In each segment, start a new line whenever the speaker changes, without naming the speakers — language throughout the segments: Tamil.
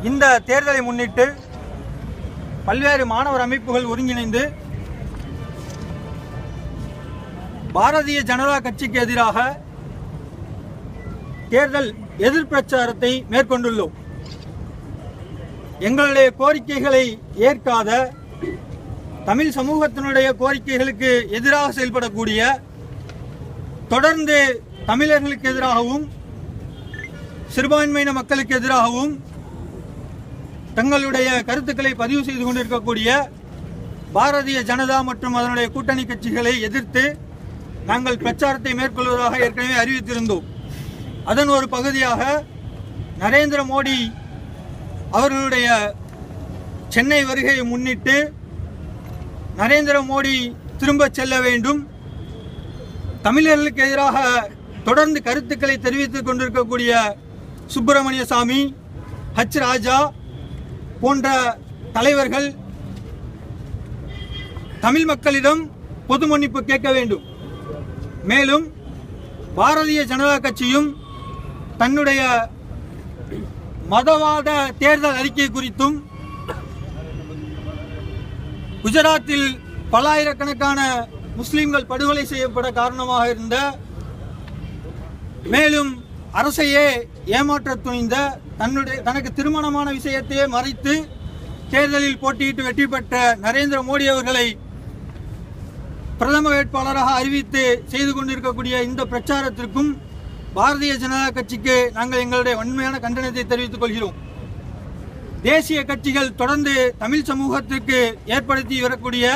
இந்த தேர்தலை முன்னிட்டு பல்வேறு மாணவர் அமைப்புகள் ஒருங்கிணைந்து பாரதிய ஜனதா கட்சிக்கு எதிராக தேர்தல் எதிர்பிரச்சாரத்தை மேற்கொண்டுள்ளோம். எங்களுடைய கோரிக்கைகளை ஏற்காத, தமிழ் சமூகத்தினுடைய கோரிக்கைகளுக்கு எதிராக செயல்படக்கூடிய, தொடர்ந்து தமிழர்களுக்கு எதிராகவும் சிறுபான்மையின மக்களுக்கு எதிராகவும் தங்களுடைய கருத்துக்களை பதிவு செய்து கொண்டிருக்கக்கூடிய பாரதிய ஜனதா மற்றும் அதனுடைய கூட்டணி கட்சிகளை எதிர்த்து நாங்கள் பிரச்சாரத்தை மேற்கொள்வதாக ஏற்கனவே அறிவித்திருந்தோம். அதன் ஒரு பகுதியாக நரேந்திர மோடி அவர்களுடைய சென்னை வருகையை முன்னிட்டு நரேந்திர மோடி திரும்ப செல்ல வேண்டும், தமிழர்களுக்கு எதிராக தொடர்ந்து கருத்துக்களை தெரிவித்துக் கொண்டிருக்கக்கூடிய சுப்பிரமணிய சாமி, ஹச் ராஜா போன்ற தலைவர்கள் தமிழ் மக்களிடம் பொது மன்னிப்பு கேட்க வேண்டும். மேலும் பாரதிய ஜனதா கட்சியும் தன்னுடைய மதவாத தேர்தல் அறிக்கை குறித்தும், குஜராத்தில் பல ஆயிரக்கணக்கான முஸ்லிம்கள் படுகொலை செய்யப்பட காரணமாக இருந்த, மேலும் அரசையே ஏமாற்ற துணிந்த, தனக்கு திருமணமான விஷயத்தையே மறைத்து தேர்தலில் போட்டியிட்டு வெற்றி பெற்ற நரேந்திர மோடி அவர்களை பிரதம வேட்பாளராக அறிவித்து செய்து கொண்டிருக்கக்கூடிய இந்த பிரச்சாரத்திற்கும் பாரதிய ஜனதா கட்சிக்கு நாங்கள் எங்களுடைய வன்மையான கண்டனத்தை தெரிவித்துக் கொள்கிறோம். தேசிய கட்சிகள் தொடர்ந்து தமிழ் சமூகத்திற்கு ஏற்படுத்தி வரக்கூடிய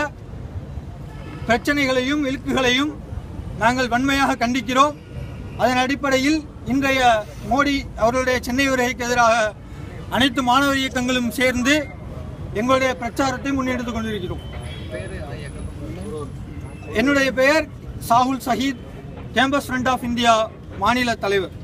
பிரச்சனைகளையும் இழுக்குகளையும் நாங்கள் வன்மையாக கண்டிக்கிறோம். அதன் அடிப்படையில் இன்றைய மோடி அவர்களுடைய சென்னை வருகைக்கு எதிராக அனைத்து மாணவர் இயக்கங்களும் சேர்ந்து எங்களுடைய பிரச்சாரத்தை முன்னெடுத்துக் கொண்டிருக்கிறோம். என்னுடைய பெயர் Shahul Shaheed, campus front of India மாநில தலைவர்.